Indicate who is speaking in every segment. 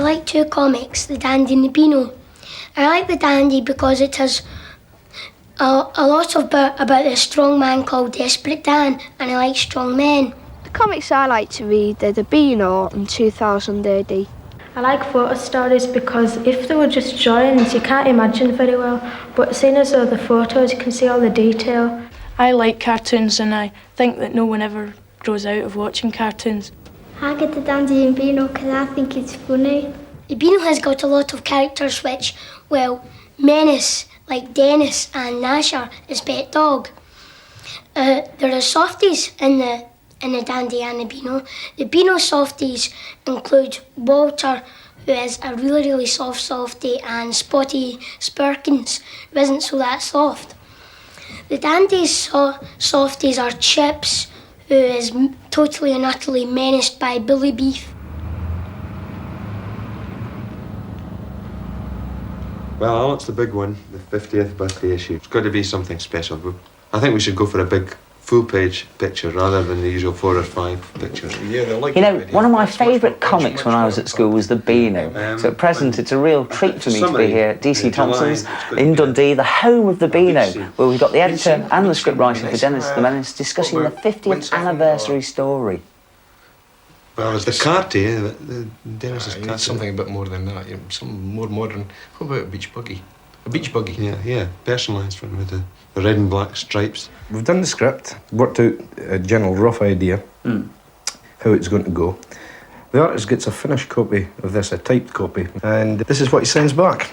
Speaker 1: like two comics, The Dandy and the Beano. I like The Dandy because it has a lot about a strong man called Desperate Dan, and I like strong men.
Speaker 2: The comics I like to read are The Beano and 2000 AD.
Speaker 3: I like photo stories because if they were just drawings, you can't imagine very well. But seeing as though the photos, you can see all the detail.
Speaker 4: I like cartoons, and I think that no one ever grows out of watching cartoons.
Speaker 5: I get The Dandy and Beano because I think it's funny.
Speaker 1: The Beano has got a lot of characters which, well, Menace, like Dennis and Nasher, his pet dog. There are softies in the Dandy and the Beano. The Beano softies include Walter, who is a really, really soft softie, and Spotty Spurkins, who isn't so that soft. The Dandy's softies are Chips, who is totally and utterly menaced by Billy Beef.
Speaker 6: Well, Alan's the big one, the 50th birthday issue. It's got to be something special. I think we should go for a big full-page picture rather than the usual 4 or 5 pictures.
Speaker 7: You know, one of my favourite comics when I was at school was The Beano. So at present, it's a real treat for me to be here at DC Thomson's in Dundee, the home of The Beano, where we've got the editor and the scriptwriter for Dennis the Menace discussing the 50th anniversary story.
Speaker 6: Well, it's the carty, the Dennis's carty.
Speaker 8: You need something a bit more than that, some more modern. What about a beach buggy? A beach buggy?
Speaker 6: Yeah, personalised one with the red and black stripes.
Speaker 8: We've done the script, worked out a general rough idea how it's going to go. The artist gets a finished copy of this, a typed copy, and this is what he sends back.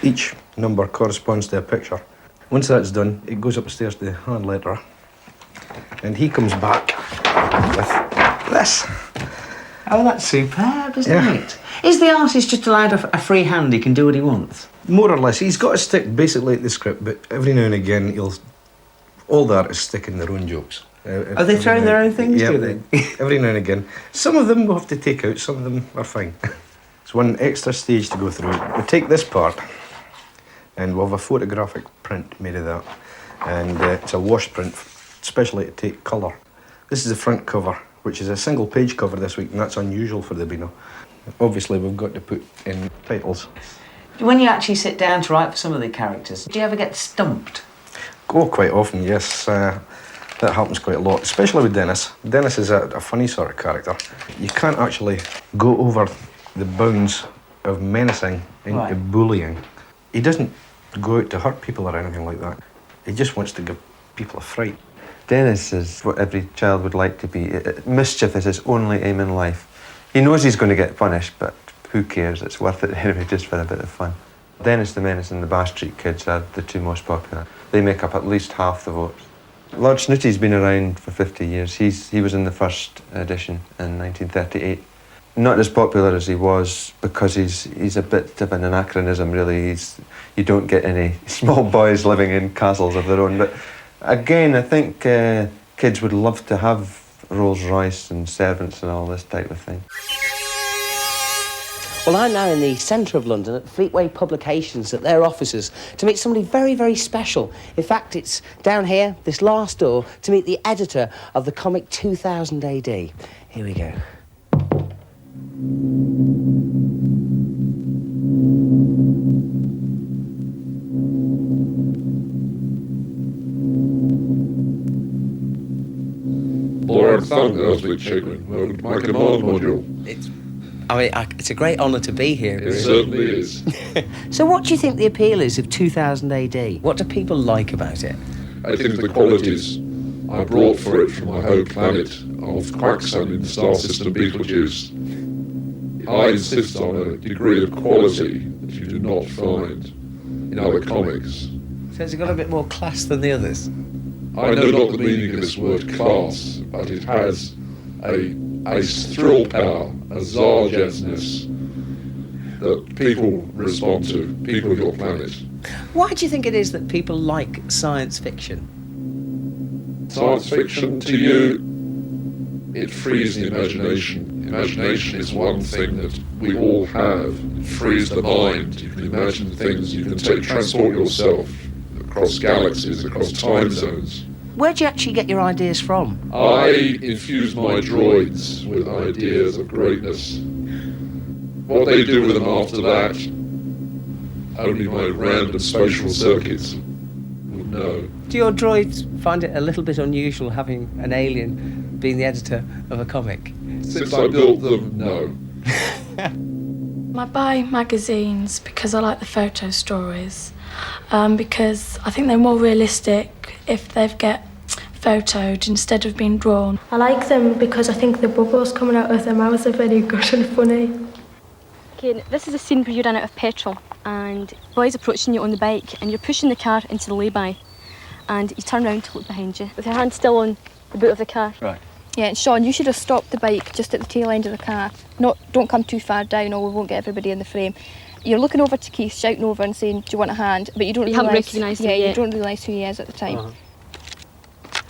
Speaker 8: Each number corresponds to a picture. Once that's done, it goes upstairs to the hand letterer, and he comes back with this.
Speaker 7: Oh, that's superb, isn't it? Is the artist just allowed a free hand? He can do what he wants?
Speaker 8: More or less. He's got to stick basically to the script, but every now and again, all the artists stick in their own jokes.
Speaker 7: Are they throwing their own things, do they?
Speaker 8: Every now and again. Some of them we'll have to take out, some of them are fine. It's one extra stage to go through. We'll take this part, and we'll have a photographic print made of that. And it's a wash print, especially to take colour. This is the front cover, which is a single page cover this week, and that's unusual for the Beano. Obviously, we've got to put in titles.
Speaker 7: When you actually sit down to write for some of the characters, do you ever get stumped?
Speaker 8: Oh, quite often, yes. That happens quite a lot, especially with Dennis. Dennis is a funny sort of character. You can't actually go over the bounds of menacing into bullying. He doesn't go out to hurt people or anything like that. He just wants to give people a fright.
Speaker 6: Dennis is what every child would like to be. Mischief is his only aim in life. He knows he's going to get punished, but who cares? It's worth it anyway, just for a bit of fun. Dennis the Menace and the Bass Street Kids are the two most popular. They make up at least half the votes. Lord Snooty's been around for 50 years. He was in the first edition in 1938. Not as popular as he was because he's a bit of an anachronism, really. You don't get any small boys living in castles of their own. But again, I think kids would love to have Rolls Royce and servants and all this type of thing.
Speaker 9: Well, I'm now in the centre of London at Fleetway Publications at their offices to meet somebody very, very special. In fact, it's down here, this last door, to meet the editor of the comic 2000 AD. Here we go.
Speaker 10: Lord Thung with Chegwin, welcome to my command module.
Speaker 9: It's a great honour to be here.
Speaker 10: It certainly is.
Speaker 9: So what do you think the appeal is of 2000 AD? What do people like about it?
Speaker 10: I think the qualities I brought for it from my home planet of Quacksun in the star system Betelgeuse. I insist on a degree of quality that you do not find in other comics.
Speaker 9: So has it got a bit more class than the others?
Speaker 10: I know not the meaning of this word class, but it has a thrill power, a Zarjetsness that people respond to, people of your planet.
Speaker 9: Why do you think it is that people like science fiction?
Speaker 10: Science fiction, to you, it frees the imagination. Imagination is one thing that we all have. It frees the mind. You can imagine things, you can transport yourself across galaxies, across time zones.
Speaker 9: Where do you actually get your ideas from?
Speaker 10: I infuse my droids with ideas of greatness. What they do with them after that, only my random spatial circuits would know.
Speaker 9: Do your droids find it a little bit unusual having an alien being the editor of a comic?
Speaker 10: Since I built them, no.
Speaker 4: I buy magazines because I like the photo stories, because I think they're more realistic if they get photoed instead of being drawn.
Speaker 3: I like them because I think the bubbles coming out of their mouths are very good and funny.
Speaker 11: Okay, this is a scene where you run out of petrol and a boy's approaching you on the bike and you're pushing the car into the lay-by and you turn around to look behind you with your hand still on the boot of the car.
Speaker 7: Right.
Speaker 11: Yeah, and Sean, you should have stopped the bike just at the tail end of the car. Don't come too far down or we won't get everybody in the frame. You're looking over to Keith, shouting over and saying, do you want a hand? But you haven't recognised him yet. You don't realise who he is at the time.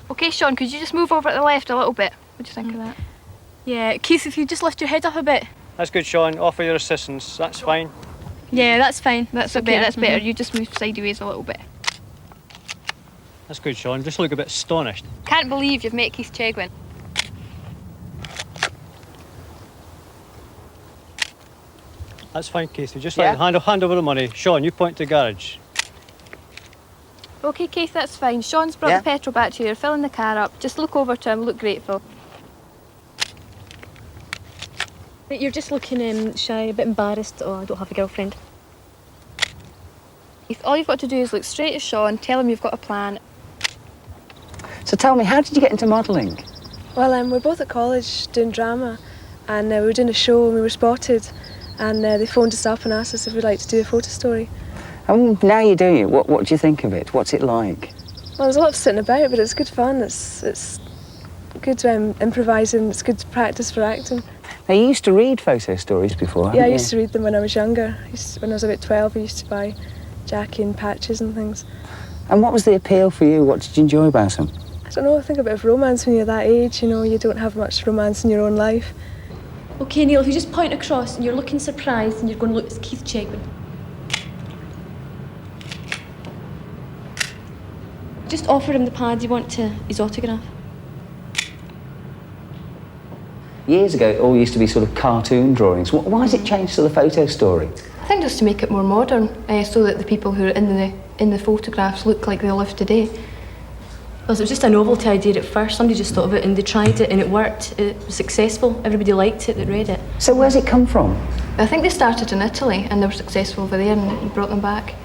Speaker 11: Okay, Sean, could you just move over to the left a little bit? What do you think of that? Yeah, Keith, if you just lift your head up a bit.
Speaker 12: That's good, Sean. Offer your assistance. That's fine.
Speaker 11: Yeah, that's fine. That's okay. That's better. You just move sideways a little bit.
Speaker 12: That's good, Sean. Just look a bit astonished.
Speaker 11: Can't believe you've met Keith Chegwin.
Speaker 12: That's fine, Keith. You just hand over the money. Sean, you point to the garage.
Speaker 11: Okay, Keith, that's fine. Sean's brought the petrol back to you. You're filling the car up. Just look over to him. Look grateful. You're just looking shy, a bit embarrassed. Oh, I don't have a girlfriend. All you've got to do is look straight at Sean, tell him you've got a plan.
Speaker 7: So tell me, how did you get into modelling?
Speaker 13: Well, we're both at college doing drama, and we were doing a show and we were spotted, and they phoned us up and asked us if we'd like to do a photo story.
Speaker 7: And now you're doing it, what do you think of it? What's it like?
Speaker 13: Well, there's a lot of sitting about, but it's good fun. It's good improvising. It's good practice for acting.
Speaker 7: Now, you used to read photo stories before, haven't
Speaker 13: Yeah, I
Speaker 7: you?
Speaker 13: used to read them when I was younger. When I was about 12, I used to buy Jackie and patches and things.
Speaker 7: And what was the appeal for you? What did you enjoy about them?
Speaker 13: I don't know, I think a bit of romance when you're that age, you know, you don't have much romance in your own life.
Speaker 11: Okay, Neil, if you just point across and you're looking surprised and you're going, look, it's Keith Chegwin. Just offer him the pad you want his autograph.
Speaker 7: Years ago, it all used to be sort of cartoon drawings. Why has it changed to the photo story?
Speaker 11: I think just to make it more modern, so that the people who are in the photographs look like they live today.
Speaker 14: Well, it was just a novelty idea at first. Somebody just thought of it and they tried it and it worked. It was successful. Everybody liked it that read it.
Speaker 7: So where's it come from?
Speaker 11: I think they started in Italy and they were successful over there and brought them back.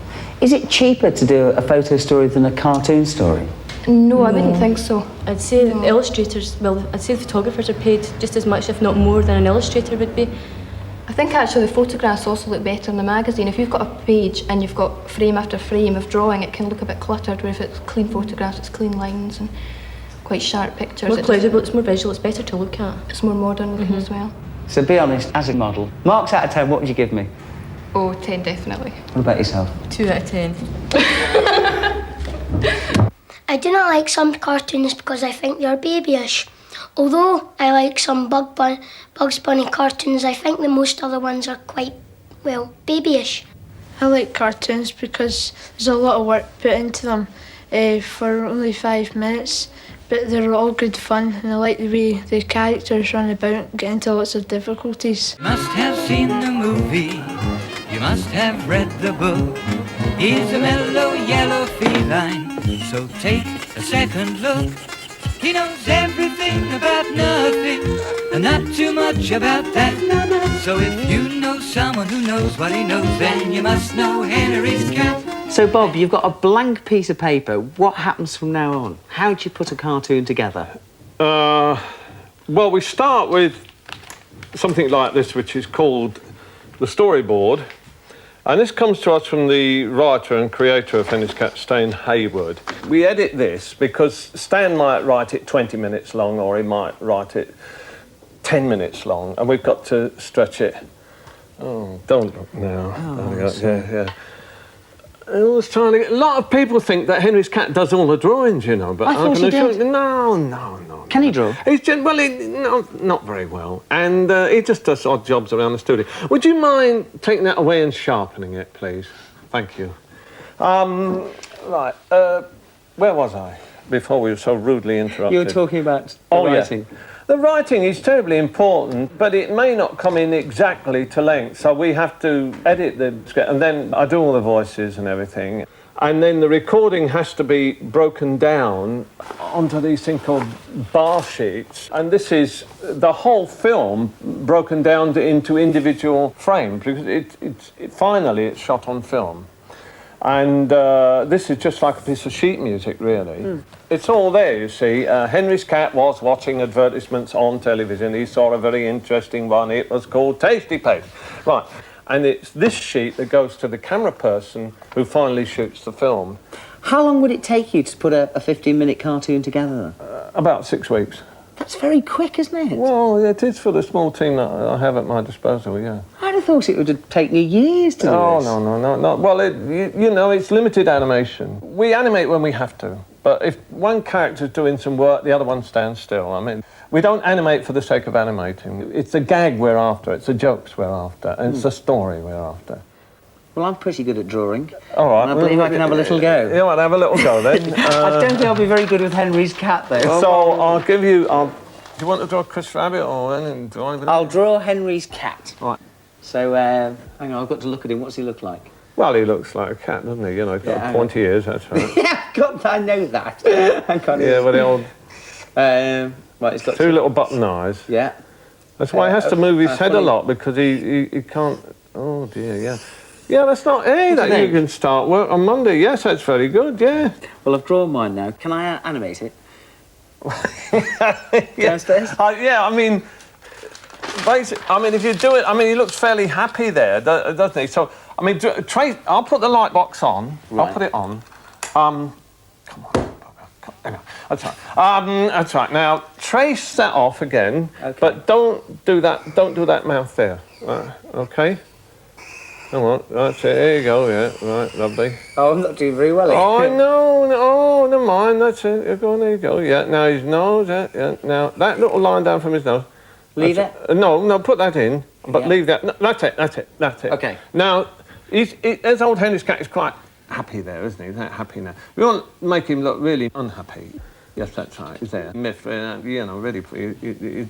Speaker 7: Is it cheaper to do a photo story than a cartoon story?
Speaker 11: No, I wouldn't think so.
Speaker 14: I'd say the illustrators, I'd say the photographers are paid just as much, if not more, than an illustrator would be.
Speaker 11: I think actually the photographs also look better in the magazine. If you've got a page and you've got frame after frame of drawing, it can look a bit cluttered, where if it's clean photographs, it's clean lines and quite sharp pictures.
Speaker 14: More cloudable, it's more visual, it's better to look at.
Speaker 11: It's more modern looking as well.
Speaker 7: So be honest, as a model, marks out of 10, what would you give me?
Speaker 11: Oh, 10 definitely.
Speaker 7: What about yourself?
Speaker 14: 2 out of 10.
Speaker 1: I do not like some cartoons because I think they're babyish. Although I like some Bugs Bunny cartoons, I think the most other ones are quite, well, babyish.
Speaker 15: I like cartoons because there's a lot of work put into them for only 5 minutes, but they're all good fun and I like the way the characters run about and get into lots of difficulties.
Speaker 16: Must have seen the movie, you must have read the book. He's a mellow yellow feline, so take a second look. He knows everything about nothing, and not too much about that. So if you know someone who knows what he knows, then you must know Henry's cat.
Speaker 7: So Bob, you've got a blank piece of paper. What happens from now on? How do you put a cartoon together?
Speaker 17: Well, we start with something like this, which is called the storyboard. And this comes to us from the writer and creator of Henry's Cat, Stan Hayward. We edit this because Stan might write it 20 minutes long or he might write it 10 minutes long, and we've got to stretch it. Oh, don't look now. Yeah. I was trying to get... A lot of people think that Henry's Cat does all the drawings, you know, but
Speaker 7: I thought he did.
Speaker 17: No.
Speaker 7: Can he draw?
Speaker 17: He's just, well, not very well, and he just does odd jobs around the studio. Would you mind taking that away and sharpening it, please? Thank you. Right, where was I before we were so rudely interrupted?
Speaker 7: You were talking about the writing.
Speaker 17: Yeah. The writing is terribly important, but it may not come in exactly to length, so we have to edit the script, and then I do all the voices and everything. And then the recording has to be broken down onto these things called bar sheets. And this is the whole film broken down into individual frames, because finally it's shot on film. And this is just like a piece of sheet music, really. It's all there, you see. Henry's cat was watching advertisements on television. He saw a very interesting one. It was called Tasty Paste. Right. And it's this sheet that goes to the camera person who finally shoots the film.
Speaker 7: How long would it take you to put a 15-minute cartoon together?
Speaker 17: About 6 weeks.
Speaker 7: That's very quick, isn't it?
Speaker 17: Well, it is for the small team that I have at my disposal, yeah.
Speaker 7: I'd have thought it would have taken you years to do this.
Speaker 17: No. Well, you know, it's limited animation. We animate when we have to. But if one character's doing some work, the other one stands still. I mean, we don't animate for the sake of animating. It's a gag we're after, it's the jokes we're after, and it's the story we're after.
Speaker 7: Well, I'm pretty good at drawing.
Speaker 17: All right.
Speaker 7: And I believe I can have a little go.
Speaker 17: You want to have a little go, then?
Speaker 7: I don't think I'll be very good with Henry's cat, though.
Speaker 17: So I'll give you... do you want to draw Chris Rabbit or anything?
Speaker 7: I'll draw Henry's cat.
Speaker 17: Right.
Speaker 7: So, hang on, I've got to look at him. What's he look like?
Speaker 17: Well, he looks like a cat, doesn't he? You know, he's got pointy ears, that's right.
Speaker 7: Yeah, God, I know that. I can't
Speaker 17: yeah, well, the old...
Speaker 7: right, he's got
Speaker 17: two little button eyes.
Speaker 7: Yeah.
Speaker 17: That's why he has to move his head a lot, because he can't... Oh, dear, yeah. Yeah, that's not... Hey, that you can start work on Monday. Yes, that's very good, yeah.
Speaker 7: Well, I've drawn mine now. Can I animate it?
Speaker 17: Downstairs? Yeah, I mean... if you do it... I mean, he looks fairly happy there, doesn't he? So, I mean, I'll put the light box on. Right. I'll put it on. Come on. That's right. That's right. Now, trace that off again, but don't do that mouth there. Right, OK? Come on, that's it. There you go, yeah. Right, lovely.
Speaker 7: Oh, I'm not doing very well.
Speaker 17: Oh, no, oh, never mind. That's it. You're going, there you go. Yeah, now his nose, yeah. Now, that little line down from his nose.
Speaker 7: Leave it?
Speaker 17: No, put that in, but leave that. No, that's it.
Speaker 7: OK.
Speaker 17: Now, as old Henry's cat is quite happy there, isn't he? He's not happy now. We won't make him look really unhappy. Yes, that's right. He's there. Myth, you know, ready for you. You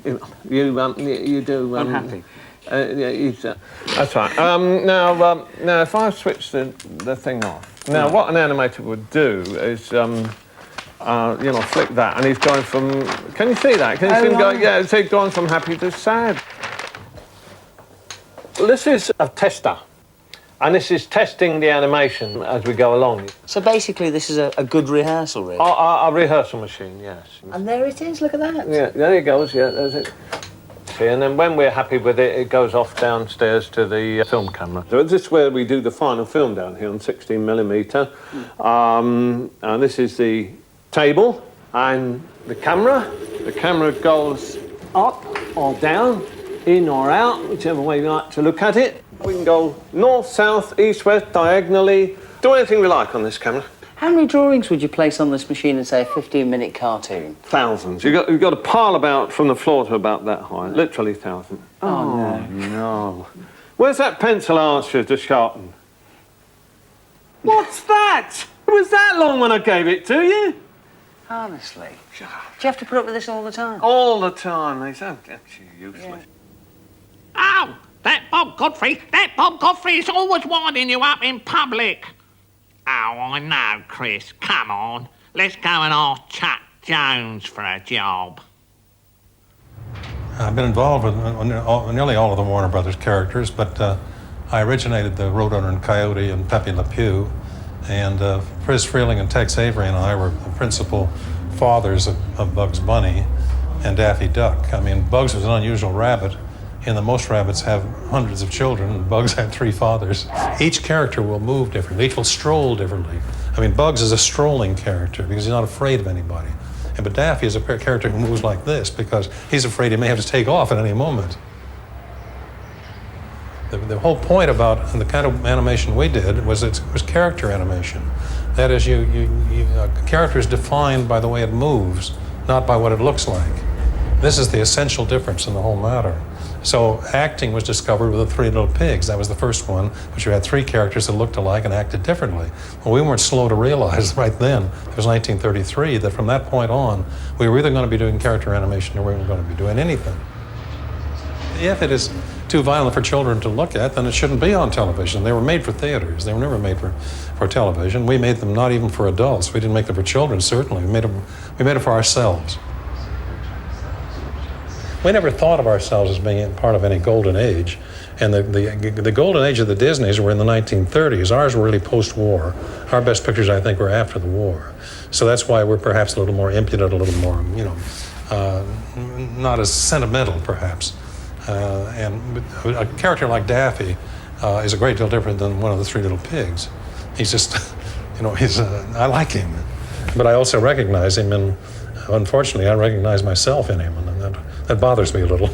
Speaker 17: do.
Speaker 7: Unhappy.
Speaker 17: That's right. Now, if I switch the thing off. Now, what an animator would do is, flick that, and he's going from... Can you see that? Can you see him going... Yeah, so he's going from happy to sad. This is a tester, and this is testing the animation as we go along.
Speaker 7: So basically, this is a good rehearsal, really?
Speaker 17: A rehearsal machine, yes.
Speaker 7: And there it is, look at that.
Speaker 17: Yeah, there it goes, yeah, there's it. And then when we're happy with it, it goes off downstairs to the film camera. So this is where we do the final film down here on 16mm. And this is the table and the camera. The camera goes up or down, in or out, whichever way you like to look at it. We can go north, south, east, west, diagonally. Do anything we like on this camera.
Speaker 7: How many drawings would you place on this machine in, say, a 15-minute cartoon?
Speaker 17: Thousands. You've got a pile about from the floor to about that high. Literally thousands.
Speaker 7: Oh,
Speaker 17: no. Where's that pencil answer to sharpen? What's that? It was that long when I gave it to you.
Speaker 7: Honestly. Do you have to put up with this all the time?
Speaker 17: All the time. They sound actually useless.
Speaker 18: Oh, that Bob Godfrey is always winding you up in public. Oh, I know, Chris. Come on. Let's go and ask Chuck Jones for a job.
Speaker 19: I've been involved with nearly all of the Warner Brothers characters, but I originated the Roadrunner and Coyote and Pepe Le Pew, and Friz Freeling and Tex Avery and I were the principal fathers of Bugs Bunny and Daffy Duck. I mean, Bugs was an unusual rabbit, in that most rabbits have hundreds of children, and Bugs had 3 fathers. Each character will move differently, each will stroll differently. I mean, Bugs is a strolling character because he's not afraid of anybody. But Daffy is a character who moves like this because he's afraid he may have to take off at any moment. The whole point about the kind of animation we did was character animation. That is, a character is defined by the way it moves, not by what it looks like. This is the essential difference in the whole matter. So acting was discovered with the Three Little Pigs. That was the first one, which you had 3 characters that looked alike and acted differently. Well, we weren't slow to realize right then, it was 1933, that from that point on, we were either going to be doing character animation or we weren't going to be doing anything. If it is too violent for children to look at, then it shouldn't be on television. They were made for theaters. They were never made for television. We made them not even for adults. We didn't make them for children, certainly. We made it for ourselves. We never thought of ourselves as being part of any golden age. And the golden age of the Disneys were in the 1930s. Ours were really post-war. Our best pictures, I think, were after the war. So that's why we're perhaps a little more impudent, a little more, not as sentimental, perhaps. And a character like Daffy is a great deal different than one of the Three Little Pigs. He's just, I like him. But I also recognize him, and unfortunately, I recognize myself in him, and that bothers me a little.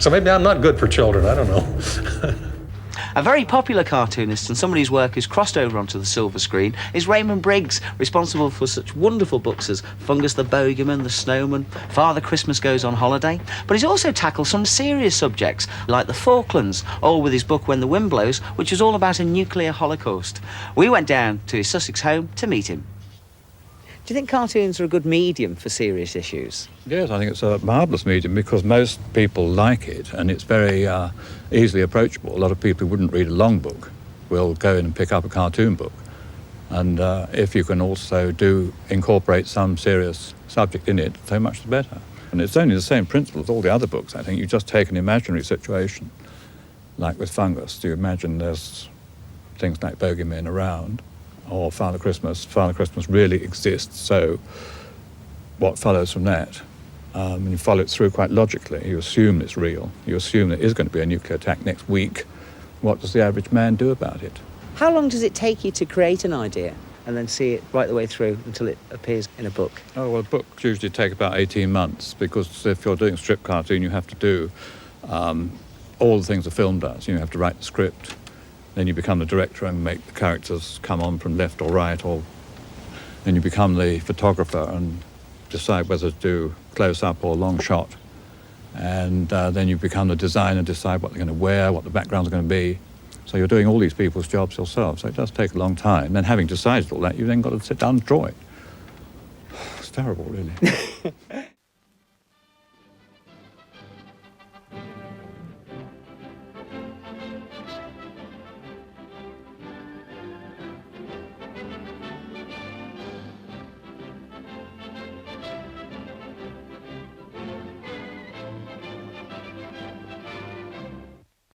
Speaker 19: So maybe I'm not good for children, I don't know.
Speaker 7: A very popular cartoonist and somebody whose work has crossed over onto the silver screen is Raymond Briggs, responsible for such wonderful books as Fungus the Bogeyman, The Snowman, Father Christmas Goes on Holiday. But he's also tackled some serious subjects, like the Falklands, all with his book When the Wind Blows, which was all about a nuclear holocaust. We went down to his Sussex home to meet him. Do you think cartoons are a good medium for serious issues?
Speaker 20: Yes, I think it's a marvellous medium because most people like it and it's very easily approachable. A lot of people who wouldn't read a long book will go in and pick up a cartoon book. And if you can also incorporate some serious subject in it, so much the better. And it's only the same principle as all the other books, I think. You just take an imaginary situation, like with Fungus. You imagine there's things like bogeymen around, or Father Christmas. Father Christmas really exists, so what follows from that? And you follow it through quite logically. You assume it's real. You assume there is going to be a nuclear attack next week. What does the average man do about it?
Speaker 7: How long does it take you to create an idea and then see it right the way through until it appears in a book?
Speaker 20: Oh, well, books usually take about 18 months because if you're doing a strip cartoon, you have to do all the things a film does. You have to write the script. Then you become the director and make the characters come on from left or right, or then you become the photographer and decide whether to do close-up or long shot. And then you become the designer, decide what they're going to wear, what the backgrounds are going to be. So you're doing all these people's jobs yourself, so it does take a long time. Then having decided all that, you've then got to sit down and draw it. It's terrible, really.